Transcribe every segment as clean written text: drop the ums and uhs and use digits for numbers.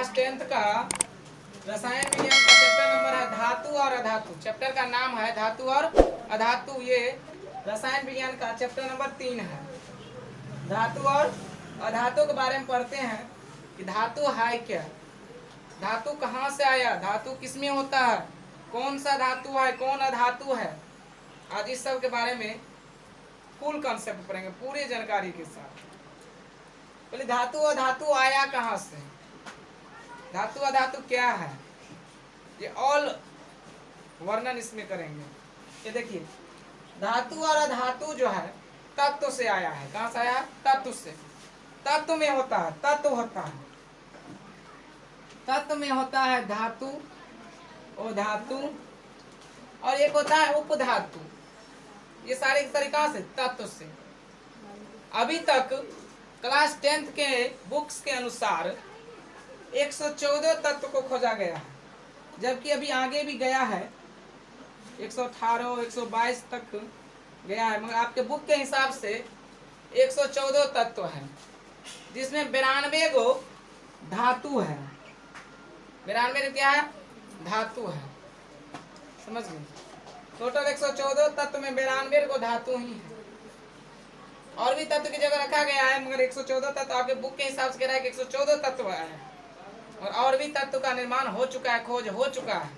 Class 10th का रसायन विज्ञान का चैप्टर नंबर है धातु और अधातु। चैप्टर का नाम है धातु और अधातु। ये रसायन विज्ञान का चैप्टर नंबर 3 है। धातु और अधातु के बारे में पढ़ते हैं कि धातु है क्या, धातु कहाँ से आया, धातु किसमें होता है, कौन सा धातु है, कौन अधातु है, आज इस सब के बारे में फुल कॉन्सेप्ट पढ़ेंगे पूरी जानकारी के साथ। पहले धातु अधातु आया कहाँ से, धातु अधातु क्या है, ये ऑल वर्णन इसमें करेंगे। ये देखिए धातु और अधातु जो है तत्व से आया है। कहाँ से आया है? तत्व से। तत्व में होता है, तत्व होता है, तत्व में होता है धातु और धातु, और एक होता है उपधातु। ये सारे तरीका से तत्व से। अभी तक क्लास 10th के बुक्स के अनुसार 114 तत्व को खोजा गया है, जबकि अभी आगे भी गया है 118 122 तक गया है, मगर आपके बुक के हिसाब से 114 तत्व है, जिसमें 92 गो धातु है। 92 क्या है? धातु है। समझ गए? टोटल 114 तत्व में 92 को धातु ही है। और भी तत्व की जगह रखा गया है, मगर 114 तत्व आपके बुक के हिसाब से कह रहा है कि 114 तत्व है, और भी तत्व का निर्माण हो चुका है, खोज हो चुका है।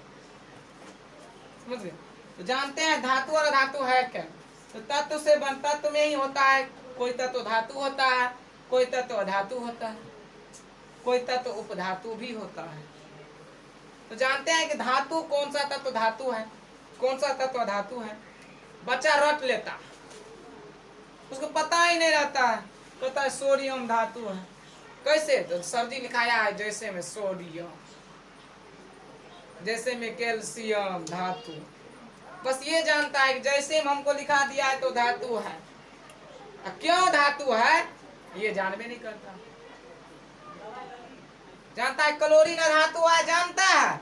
समझ गए? तो जानते हैं धातु और अधातु है क्या। तो तत्व से तत्व में ही होता है, कोई तत्व धातु होता है, कोई तत्व अधातु होता है, कोई तत्व उपधातु भी होता है। तो जानते हैं कि धातु कौन सा तत्व धातु है, कौन सा तत्व धातु है। बच्चा रट लेता, उसको पता ही नहीं रहता है, पता है सोडियम धातु है। कैसे? तो सर्दी लिखाया है जैसे में सोडियम, जैसे में कैल्शियम धातु। बस ये जानता है कि जैसे में हमको लिखा दिया है तो धातु है। क्यों धातु है ये जानबे नहीं करता। जानता है क्लोरीन अधातु है, जानता है,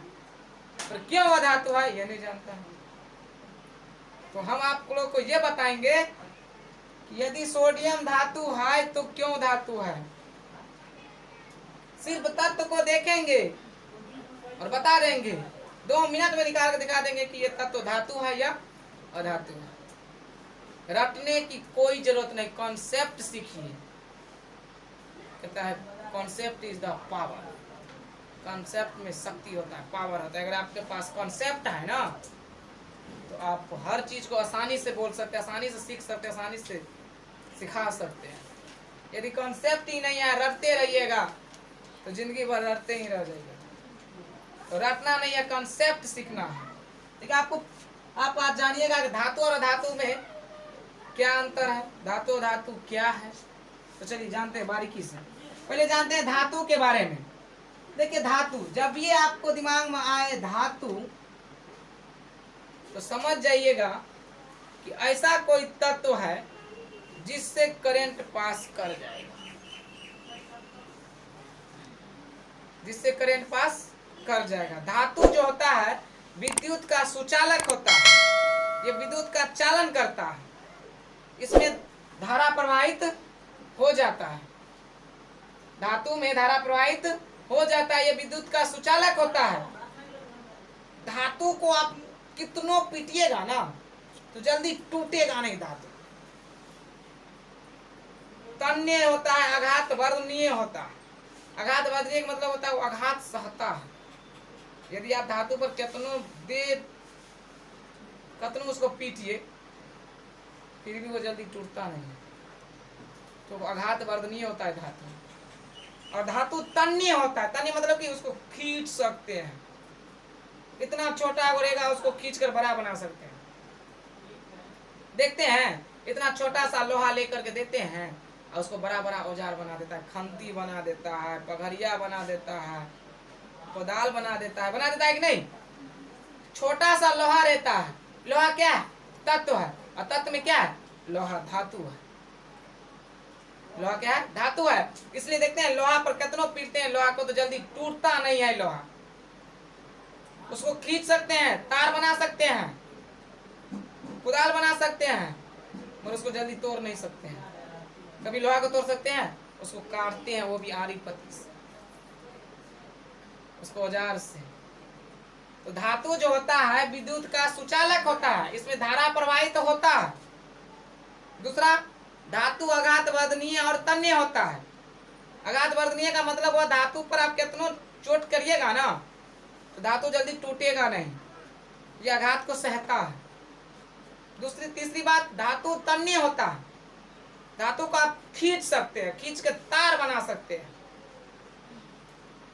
पर क्यों अधातु है ये नहीं जानता है। तो हम आप लोग को ये बताएंगे कि यदि सोडियम धातु है तो क्यों धातु है। सिर्फ तत्व को देखेंगे और बता देंगे, 2 मिनट में निकाल कर दिखा देंगे कि ये तत्व धातु है या अधातु है। रटने की कोई जरूरत नहीं, कॉन्सेप्ट सीखिए। कहता है concept is the power. Concept में शक्ति होता है, पावर होता है। अगर आपके पास कॉन्सेप्ट है ना तो आप हर चीज को आसानी से बोल सकते हैं, आसानी से सीख सकते हैं, आसानी से सिखा सकते हैं। यदि कॉन्सेप्ट ही नहीं है, रटते रहिएगा तो जिंदगी भर रटते ही रह जाएगा। तो रटना नहीं है, कॉन्सेप्ट सीखना है। ठीक है? आप आज जानिएगा कि धातु और अधातु में क्या अंतर है, धातु और धातु क्या है। तो चलिए जानते हैं बारीकी से। पहले जानते हैं धातु के बारे में। देखिए धातु, जब ये आपको दिमाग में आए धातु, तो समझ जाइएगा कि ऐसा कोई तत्व है जिससे करंट पास कर जाएगा, जिससे करंट पास कर जाएगा। धातु जो होता है विद्युत का सुचालक होता है, ये विद्युत का चालन करता है, इसमें धारा प्रवाहित हो जाता है, धातु में धारा प्रवाहित हो जाता है, ये विद्युत का सुचालक होता है। धातु को आप कितनों पीटिएगा ना तो जल्दी टूटेगा नहीं। धातु तन्य होता है, आघात वर्धनीय होता है। आघात वर्धनीय का मतलब होता है वो आघात सहता है। यदि आप धातु पर कतनों उसको पीटिए फिर भी वो जल्दी टूटता नहीं है, तो आघात वर्धनीय होता है धातु। और धातु तन्य होता है। तन्य मतलब कि उसको खींच सकते हैं, इतना छोटा रहेगा उसको खींचकर बड़ा बना सकते हैं। देखते हैं इतना छोटा सा लोहा लेकर के देते हैं और उसको बड़ा बड़ा औजार बना देता है, खंती बना देता है, पघरिया बना देता है, कोदाल बना देता है कि नहीं। छोटा सा लोहा रहता है। लोहा क्या है? तत्व है। और तत्व में क्या है? लोहा धातु है। लोहा क्या है? धातु है। इसलिए देखते हैं लोहा पर कितनों पीटते हैं, लोहा को तो जल्दी टूटता नहीं है। लोहा उसको खींच सकते हैं, तार बना सकते हैं, कुदाल बना सकते हैं, मगर उसको जल्दी तोड़ नहीं सकते हैं। कभी लोहा को तोड़ सकते हैं, उसको काटते हैं, वो भी आरी पत्ती से। उसको औजार से। तो धातु जो होता है विद्युत का सुचालक होता है, इसमें धारा प्रवाहित तो होता है। दूसरा, धातु आघात वर्धनीय और तन्य होता है। आघात वर्धनीय का मतलब वो धातु पर आप कितना चोट करिएगा ना तो धातु जल्दी टूटेगा नहीं, ये आघात को सहता है। तीसरी बात, धातु तन्य होता है, धातु को आप खींच सकते हैं, खींच के तार बना सकते हैं।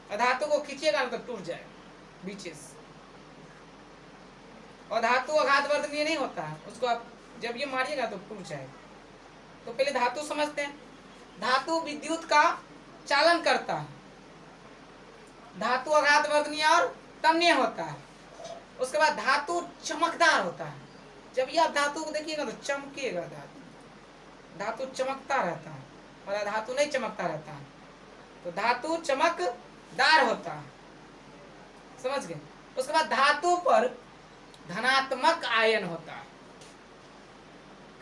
और धातु को खींचिएगा ना तो टूट जाएगा बीच से। और धातु आघात वर्धनीय नहीं होता है, उसको आप जब ये मारिएगा तो टूट जाएगा। तो पहले धातु समझते हैं। धातु विद्युत का चालन करता है, धातु आघात वर्धनीय और तन्य होता है। उसके बाद धातु चमकदार होता है। जब ये आप धातु को देखिएगा तो चमकेगा, धातु चमकता रहता है और धातु नहीं चमकता रहता है। तो धातु चमकदार होता है, समझ गए। उसके बाद धातु पर धनात्मक आयन होता है।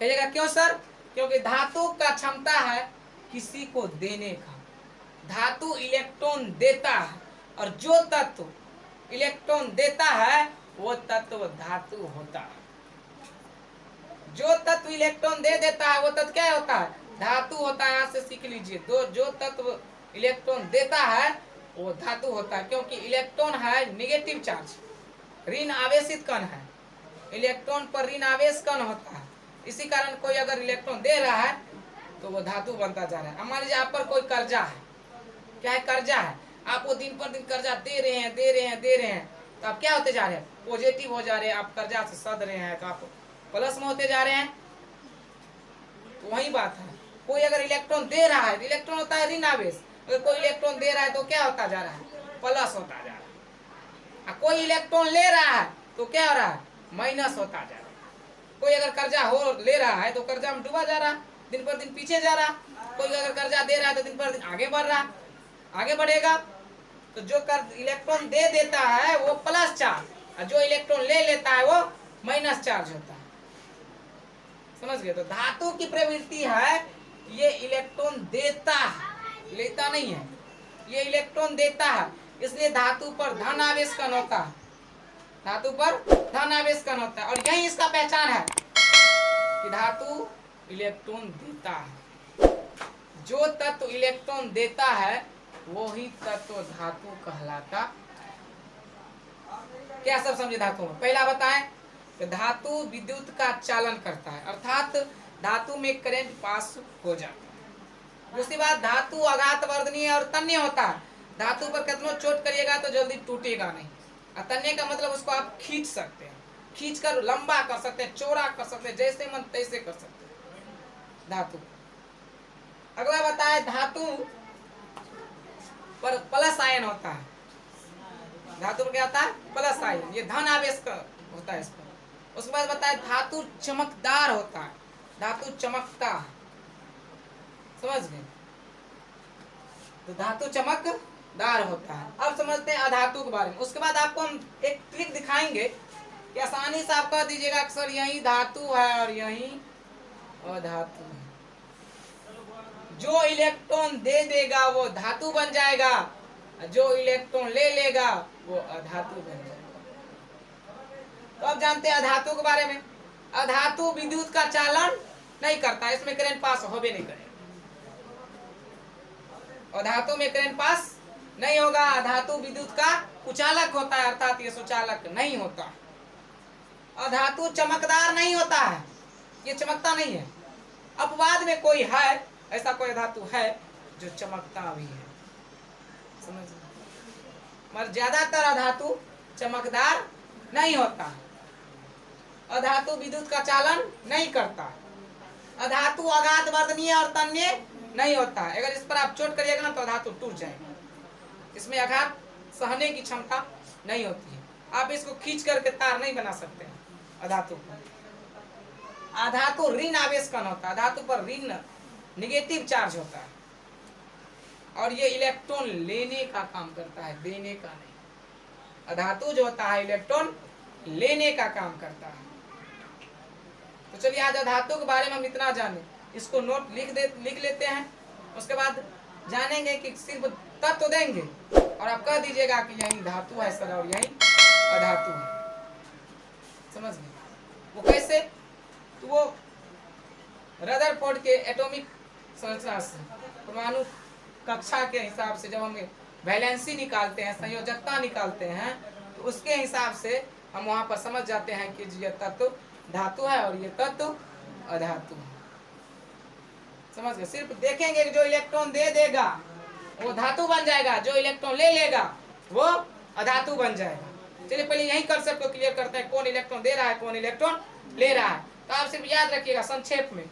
कहिएगा क्यों सर? क्योंकि धातु का क्षमता है किसी को देने का। धातु इलेक्ट्रॉन देता है और जो तत्व इलेक्ट्रॉन देता है वो तत्व धातु होता है। जो तत्व इलेक्ट्रॉन दे देता है वो तत्व क्या होता है? धातु होता है। यहाँ से सीख लीजिए, जो तत्व इलेक्ट्रॉन देता है वो धातु होता है। क्योंकि इलेक्ट्रॉन है निगेटिव चार्ज, ऋण आवेशित कण है, इलेक्ट्रॉन पर ऋण आवेश कण होता है। इसी कारण कोई अगर इलेक्ट्रॉन दे रहा है तो वो धातु बनता जा रहा है। अब मान लीजिए आप पर कोई कर्जा है, क्या है? कर्जा है। आप वो दिन पर दिन कर्जा दे रहे हैं तो आप क्या होते जा रहे हैं? पॉजिटिव हो जा रहे हैं, आप कर्जा से सद रहे हैं तो आप प्लस में होते जा रहे हैं। तो वही बात है, कोई अगर इलेक्ट्रॉन दे रहा है, इलेक्ट्रॉन होता है ऋण आवेश, अगर कोई इलेक्ट्रॉन दे रहा है तो क्या होता जा रहा है? प्लस होता जा रहा है। कोई इलेक्ट्रॉन ले रहा है तो क्या हो रहा है? माइनस होता जा रहा है। कोई अगर कर्जा ले रहा है तो कर्जा में डूबा जा रहा, दिन पर दिन पीछे जा रहा। कोई अगर कर्जा दे रहा है तो दिन पर दिन आगे बढ़ रहा, आगे बढ़ेगा। तो जो इलेक्ट्रॉन दे देता है वो प्लस चार्ज, और जो इलेक्ट्रॉन ले लेता है वो माइनस चार्ज होता है, समझ गए। तो धातु की प्रवृत्ति है ये इलेक्ट्रॉन देता है, लेता नहीं है। ये इलेक्ट्रॉन देता है, इसलिए धातु पर धन आवेश कण होता है, धातु पर धन आवेश कण होता है। और यही इसका पहचान है कि धातु इलेक्ट्रॉन देता है। जो तत्व इलेक्ट्रॉन देता है वो ही तत्व धातु कहलाता। क्या सब समझे धातु में? पहला बताएं कि धातु विद्युत का चालन करता है, अर्थात धातु में करंट पास हो जाता है। दूसरी बात, धातु आघात वर्धनीय और तन्य होता है। धातु पर कितना चोट करिएगा तो जल्दी टूटेगा नहीं। और तन्य का मतलब उसको आप खींच सकते हैं, खींच कर लंबा कर सकते हैं, चौड़ा कर सकते हैं, जैसे मन तैसे कर सकते हैं धातु। अगला बताए, धातु पर प्लस आयन होता है। धातु पर क्या होता है? प्लस आयन, ये धन आवेश का होता है इस पर। उसके बाद बताए धातु चमकदार होता है, धातु चमकता है, समझ गए। तो धातु चमकदार होता है। अब समझते हैं अधातु के बारे में। उसके बाद आपको हम एक ट्रिक दिखाएंगे कि आसानी से आप कह दीजिएगा अक्सर यही धातु है और यही अधातु है। जो इलेक्ट्रॉन दे देगा वो धातु बन जाएगा, जो इलेक्ट्रॉन ले लेगा वो अधातु बन जाएगा। तो अब जानते हैं अधातु के बारे में। अधातु विद्युत का चालन नहीं करता, इसमें करंट पास होबे नहीं करेगा। अधातु में करंट पास नहीं होगा। अधातु विद्युत का कुचालक होता है, अर्थात ये सुचालक नहीं होता। अधातु चमकदार नहीं होता है, ये चमकता नहीं है। अपवाद में कोई है, ऐसा कोई धातु है जो चमकता भी है, समझ। मगर ज्यादातर अधातु चमकदार नहीं होता। अधातु विद्युत का चालन नहीं करता। अधातु आघात वर्धनीय और तन्य नहीं होता। अगर इस पर आप चोट करिएगा ना तो धातु टूट जाएगा। इसमें आघात सहने की क्षमता नहीं होती है। आप इसको खींच करके तार नहीं बना सकते हैं अधातु को। अधातु ऋण आवेश कण होता है, धातु पर ऋण निगेटिव चार्ज होता है और ये इलेक्ट्रॉन लेने का काम करता है, देने का नहीं। अधातु जो होता है इलेक्ट्रॉन लेने का काम करता है। तो चलिए आज अधातु के बारे में हम इतना जाने, इसको नोट लिख लेते हैं। उसके बाद जानेंगे कि सिर्फ तत्व देंगे और आप कह दीजिएगा कि यही धातु है सर और यही अधातु है। समझ गए? वो कैसे? तो वो रदरफोर्ड के एटॉमिक संरचना से, परमाणु कक्षा के हिसाब से जब हम वैलेंसी निकालते हैं, संयोजकता निकालते हैं, तो उसके हिसाब से हम वहां पर समझ जाते हैं कि ये तत्व धातु है और ये तत्व अधातु है। समझ गए? सिर्फ देखेंगे कि जो इलेक्ट्रॉन दे देगा वो धातु बन जाएगा, जो इलेक्ट्रॉन ले लेगा वो अधातु बन जाएगा। चलिए पहले यही कंसेप्ट को क्लियर करते हैं, कौन इलेक्ट्रॉन दे रहा है, कौन इलेक्ट्रॉन ले रहा है। तो आप सिर्फ याद रखिएगा संक्षेप में,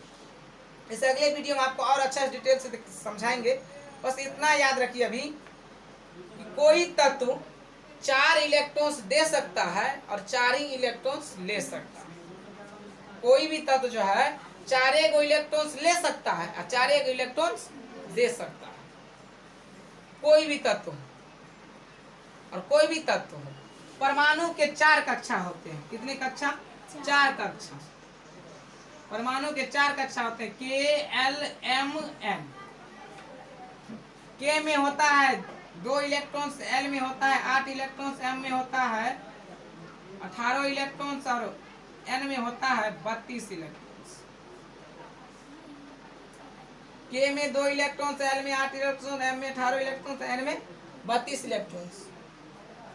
इस अगले वीडियो में आपको और अच्छा डिटेल से समझाएंगे। बस इतना याद रखिए अभी कि कोई तत्व 4 इलेक्ट्रॉन्स दे सकता है और 4 ही इलेक्ट्रॉन्स ले सकता है। कोई भी तत्व जो है 4 इलेक्ट्रॉन्स ले सकता है और 4 इलेक्ट्रॉन्स दे सकता है। कोई भी तत्व और कोई भी तत्व, परमाणु के 4 कक्षा होते हैं। कितने कक्षा? 4 कक्षा। परमाणु के 4 कक्षा होते हैं, K, L, M, N। K में होता है 2 इलेक्ट्रॉन्स, L में होता है 8 इलेक्ट्रॉन्स, M में होता है 18 इलेक्ट्रॉन्स और N में होता है 32 इलेक्ट्रॉन्स। K में 2 इलेक्ट्रॉन्स, L में 8 इलेक्ट्रॉन्स, M में 18 इलेक्ट्रॉन्स, N में 32 इलेक्ट्रॉन्स।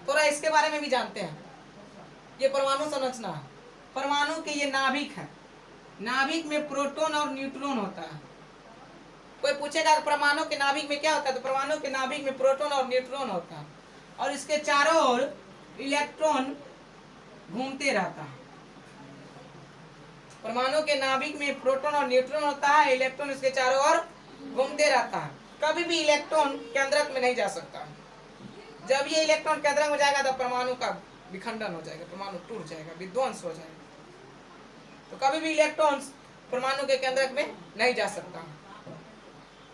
थोड़ा इसके बारे में भी जानते हैं। ये परमाणु संरचना है। परमाणु के ये नाभिक है। नाभिक में प्रोटॉन और न्यूट्रॉन होता है। कोई पूछेगा परमाणु के नाभिक में क्या होता है, तो परमाणु के नाभिक में प्रोटॉन और न्यूट्रॉन होता है और इसके चारों ओर इलेक्ट्रॉन घूमते रहता है। परमाणु के नाभिक में प्रोटॉन और न्यूट्रॉन होता है, इलेक्ट्रॉन इसके चारों ओर घूमते रहता है। कभी भी इलेक्ट्रॉन केंद्रक में नहीं जा सकता। जब ये इलेक्ट्रॉन केंद्रक में जाएगा तो परमाणु का विखंडन हो जाएगा, परमाणु टूट जाएगा, विध्वंस हो जाएगा। तो कभी भी इलेक्ट्रॉन परमाणु के केंद्रक में नहीं जा सकता।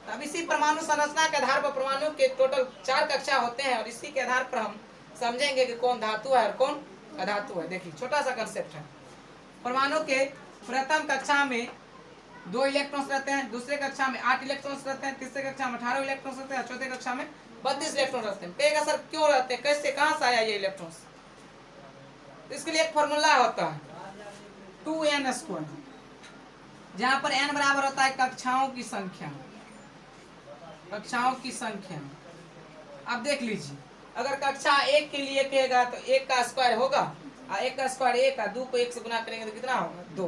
अब इसी परमाणु संरचना के आधार पर परमाणु के टोटल 4 कक्षा होते हैं और इसी के आधार पर हम समझेंगे कि कौन धातु है और कौन अधातु है। देखिए छोटा सा कंसेप्ट है। परमाणु के प्रथम कक्षा में 2 इलेक्ट्रॉन्स रहते हैं, दूसरे कक्षा में 8 इलेक्ट्रॉन्स रहते हैं, तीसरे कक्षा में 18 इलेक्ट्रॉन्स रहते हैं, चौथे कक्षा में 32 इलेक्ट्रॉन रहते हैं। कहेगा सर क्यों रहते हैं, कैसे, कहां से आया ये इलेक्ट्रॉन्स? तो इसके लिए एक फॉर्मूला होता है 2n², जहां पर n बराबर होता है कक्षाओं की संख्या। कक्षाओं की संख्या अब देख लीजिए, अगर कक्षा 1 के लिए कहेगा तो 1 का स्क्वायर होगा और 1 का स्क्वायर 1 का, 2 को 1 से गुना करेंगे तो कितना होगा 2।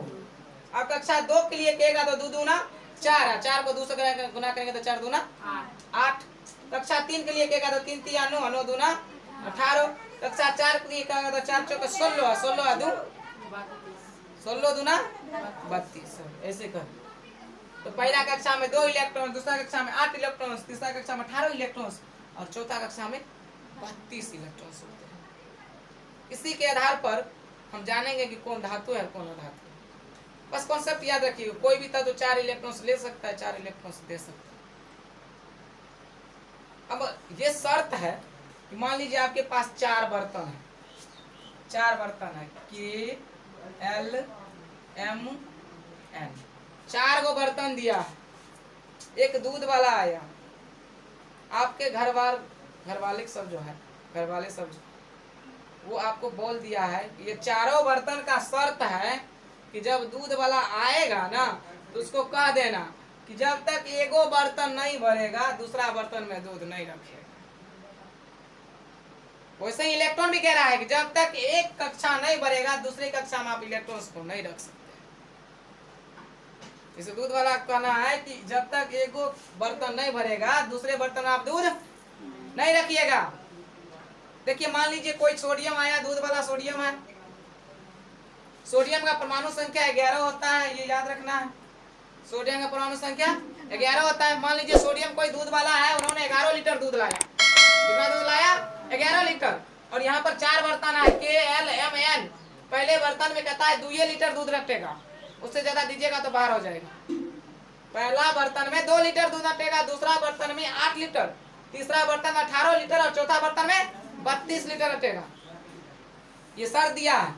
अब कक्षा 2 के लिए कहेगा तो 2 दूना 4 है, 4 को 2 से गुना करेंगे तो 4 दूना 8। कक्षा 3 के लिए कहेगा तो 3 3 9, 9 दूना 18। कक्षा 4 के लिए कहेगा तो 4 चौका 16, 16 2 16 दूना 32। ऐसे कर। तो पहला कक्षा में 2 इलेक्ट्रॉन, दूसरा कक्षा में 8 इलेक्ट्रॉन, तीसरा कक्षा में 18 इलेक्ट्रॉन और चौथा कक्षा में 32 इलेक्ट्रॉन होते हैं। इसी के आधार पर हम जानेंगे कि कौन धातु है कौन अधातु है। बस कॉन्सेप्ट याद रखिए, कोई भी तत्व 4 इलेक्ट्रॉन ले सकता है, 4 इलेक्ट्रॉन दे सकता है। अब ये शर्त है कि मान लीजिए आपके पास 4 बर्तन है, 4 बर्तन है, K, L, M, N, 4 गो बर्तन दिया। एक दूध वाला आया, आपके घर वाले सब जो है, घर वाले सब वो आपको बोल दिया है कि ये चारों बर्तन का शर्त है कि जब दूध वाला आएगा ना तो उसको कह देना कि जब तक एगो बर्तन नहीं भरेगा दूसरा बर्तन में दूध नहीं रखेगा। वैसे ही इलेक्ट्रॉन भी कह रहा है कि जब तक एक कक्षा नहीं भरेगा दूसरी कक्षा में आप इलेक्ट्रॉन्स को नहीं रख सकते। इसे दूध वाला कहना है कि जब तक एगो बर्तन नहीं भरेगा दूसरे बर्तन में आप दूध नहीं रखिएगा। देखिए मान लीजिए कोई सोडियम आया, दूध वाला सोडियम है, सोडियम का परमाणु संख्या 11 होता है, ये याद रखना है। सोडियम का परमाणु संख्या 11 होता है। मान लीजिए सोडियम कोई दूध वाला है, उन्होंने 11 लीटर दूध लाया। कितना दूध लाया? 11 लीटर। और यहाँ पर 4 बर्तन है, K, L, M, N। पहले बर्तन में कहता है 2 लीटर दूध रखेगा, उससे ज्यादा दीजिएगा तो बाहर हो जाएगा। पहला बर्तन में 2 लीटर दूध रखेगा, दूसरा बर्तन में 8 लीटर, तीसरा बर्तन में 18 लीटर और चौथा बर्तन में 32 लीटर रखेगा। ये शर्त दिया है।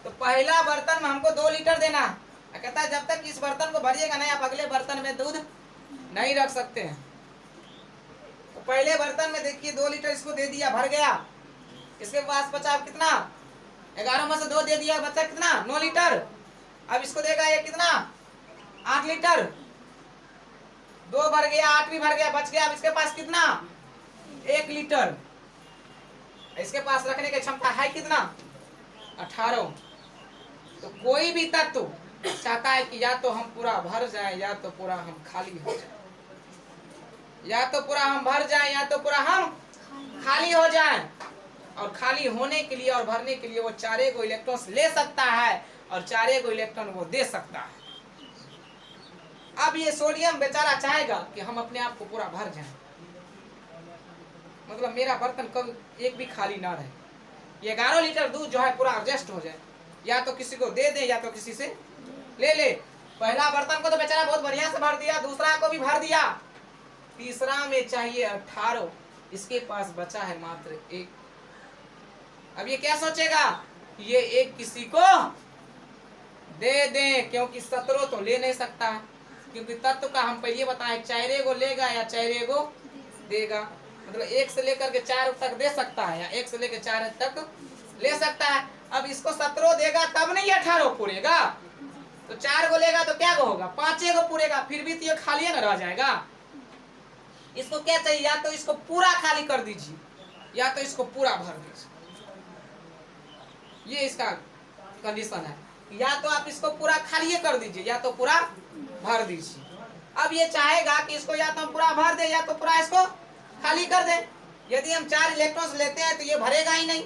तो पहला बर्तन में हमको 2 लीटर देना है। कहता है जब तक इस बर्तन को भरिएगा नहीं आप अगले बर्तन में दूध नहीं रख सकते हैं। तो पहले बर्तन में देखिए 2 लीटर इसको दे दिया, भर गया। इसके पास बचा कितना, 11 में से 2 दे दिया, बचा कितना 9 लीटर। अब इसको देगा ये कितना 8 लीटर, 2 भर गया, 8 भी भर गया, बच गया। अब इसके पास कितना 1 लीटर। इसके पास रखने की क्षमता है कितना 18। तो कोई भी तत्व चाहता है कि या तो हम पूरा भर जाए या तो पूरा हम खाली हो जाए, या तो पूरा हम भर जाए या तो पूरा हम खाली हो जाए। और खाली होने के लिए और भरने के लिए वो 4 को इलेक्ट्रॉन ले सकता है और 4 को इलेक्ट्रॉन वो दे सकता है। अब ये सोडियम बेचारा चाहेगा कि हम अपने आप को पूरा भर जाए, मतलब मेरा बर्तन कभी एक भी खाली ना रहे, ये 11 लीटर दूध जो है पूरा एडजस्ट हो जाए, या तो किसी को दे दे या तो किसी से ले ले। पहला बर्तन को तो बेचारा बहुत बढ़िया से भर दिया, दूसरा को भी भर दिया, तीसरा में चाहिए 18, इसके पास बचा है मात्र 1। अब ये क्या सोचेगा, ये 1 किसी को दे दें, क्योंकि 17 तो ले नहीं सकता, क्योंकि तत्व का हम पहले बताएं 4 को लेगा या 4 को देगा, मतलब 1 से लेकर के 4 तक दे सकता है या 1 से लेकर 4 तक ले सकता है। अब इसको 17 देगा तब नहीं 18 पूरेगा, तो 4 को लेगा तो क्या होगा 5 को पूरेगा, फिर भी तो ये खाली न रह जाएगा। इसको क्या चाहिए, या तो इसको पूरा खाली कर दीजिए या तो इसको पूरा भर दीजिए, ये इसका कंडीशन है। या तो आप इसको पूरा खाली कर दीजिए या तो पूरा भर दीजिए। अब ये चाहेगा कि इसको या तो हम पूरा भर दे या तो पूरा इसको खाली कर दे। यदि हम 4 इलेक्ट्रॉन्स लेते हैं तो ये भरेगा ही नहीं,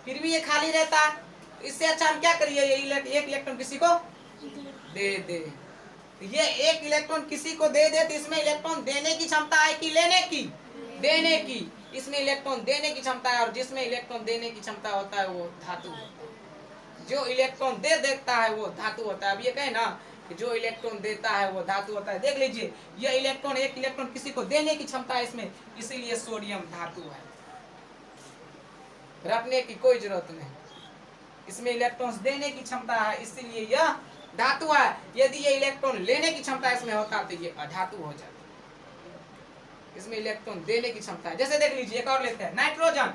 फिर भी ये खाली रहता है। इससे अच्छा हम क्या करिए, ये 1 इलेक्ट्रॉन किसी को दे दे। ये 1 इलेक्ट्रॉन किसी को दे दे तो इसमें इलेक्ट्रॉन देने की क्षमता है कि लेने की, देने की। इसमें इलेक्ट्रॉन देने की क्षमता है, और जिसमें इलेक्ट्रॉन देने की क्षमता होता है वो धातु होता है। जो इलेक्ट्रॉन दे देता है वो धातु होता है। अब ये कहे ना कि जो इलेक्ट्रॉन देता है वो धातु होता है, देख लीजिए ये इलेक्ट्रॉन 1 इलेक्ट्रॉन किसी को देने की क्षमता है इसमें, इसीलिए सोडियम धातु है। रखने की कोई जरूरत नहीं, इसमें इलेक्ट्रॉन्स देने की क्षमता है इसीलिए यह धातु है। यदि ये इलेक्ट्रॉन लेने की क्षमता इसमें होता तो ये अधातु हो जाता। इसमें इलेक्ट्रॉन देने की क्षमता है। जैसे देख लीजिए एक और लेते हैं नाइट्रोजन।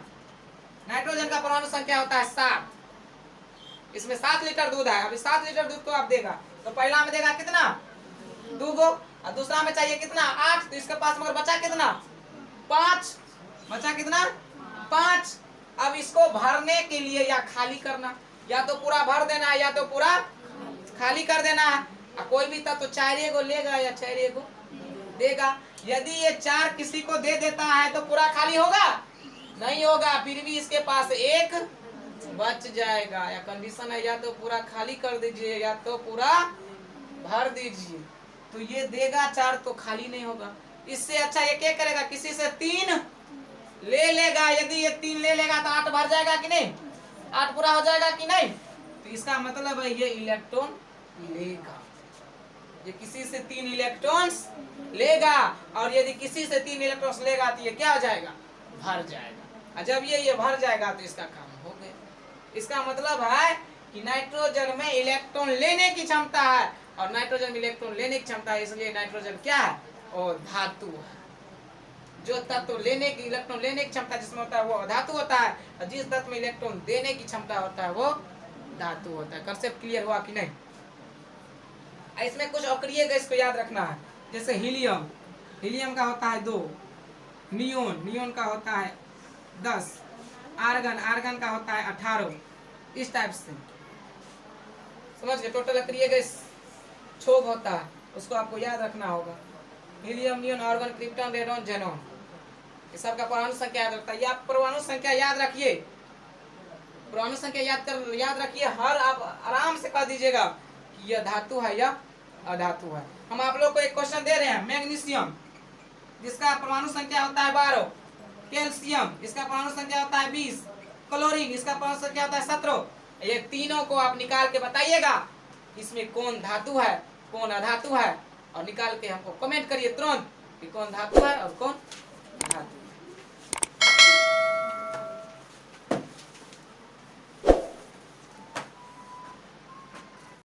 नाइट्रोजन का परमाणु संख्या होता है 7, इसमें 7 लीटर दूध है। अभी 7 लीटर दूध को आप देगा तो पहला में देगा कितना 2 गो, और दूसरा में चाहिए कितना 8, तो इसके पास मगर बचा कितना 5, बचा कितना 5। अब इसको भरने के लिए या खाली करना, या तो पूरा भर देना है या तो पूरा खाली कर देना है। कोई भी तत्व तो 4 को लेगा या 4 को देगा। यदि ये 4 किसी को दे देता है तो पूरा खाली होगा नहीं होगा, फिर भी इसके पास 1 बच जाएगा। या कंडीशन है या तो पूरा खाली कर दीजिए या तो पूरा भर दीजिए। तो ये देगा 4 तो खाली नहीं होगा। इससे अच्छा ये क्या करेगा, किसी से 3 ले लेगा। यदि ये 3 ले लेगा तो 8 भर जाएगा कि नहीं, 8 पूरा हो जाएगा कि नहीं। तो इसका मतलब है ये इलेक्ट्रॉन लेगा, ये किसी से 3 इलेक्ट्रॉन्स लेगा, और यदि किसी से 3 इलेक्ट्रॉन्स लेगा तो ये क्या हो जाएगा, भर जाएगा। और जब ये भर जाएगा तो इसका काम हो गया। इसका मतलब है कि नाइट्रोजन में इलेक्ट्रॉन लेने की क्षमता है, और नाइट्रोजन में इलेक्ट्रॉन लेने की क्षमता है, इसलिए नाइट्रोजन क्या है, और धातु है। जो तत्व लेने की इलेक्ट्रॉन लेने की क्षमता जिसमें होता है वो धातु होता है, और जिस तत्व में इलेक्ट्रॉन देने की क्षमता होता है वो धातु होता है। कंसेप्ट क्लियर हुआ कि नहीं। इसमें कुछ अक्रिय गैस को याद रखना है, जैसे हीलियम, हीलियम का होता है 2, नियोन, नियोन का होता है 10, आर्गन, आर्गन का होता है 18। इस टाइप से समझ गए। टोटल अक्रिय गैस छोग होता है, उसको आपको याद रखना होगा। Helium, neon, argon, krypton, radon, xenon, ये सब का परमाणु संख्या याद रखता है। आप परमाणु संख्या याद रखिए, परमाणु संख्या याद रखिए। हर आप आराम से कह दीजिएगा कि यह धातु है या अधातु है। हम आप लोग को एक क्वेश्चन दे रहे हैं, मैग्नीशियम जिसका परमाणु संख्या होता है 12, कैल्शियम इसका परमाणु संख्या होता है 20, क्लोरीन इसका परमाणु संख्या होता है 17। ये तीनों को आप निकाल के बताइएगा इसमें कौन धातु है कौन अधातु है, और निकाल के हमको कमेंट करिए तुरंत कि कौन धातु है और कौन अधातु।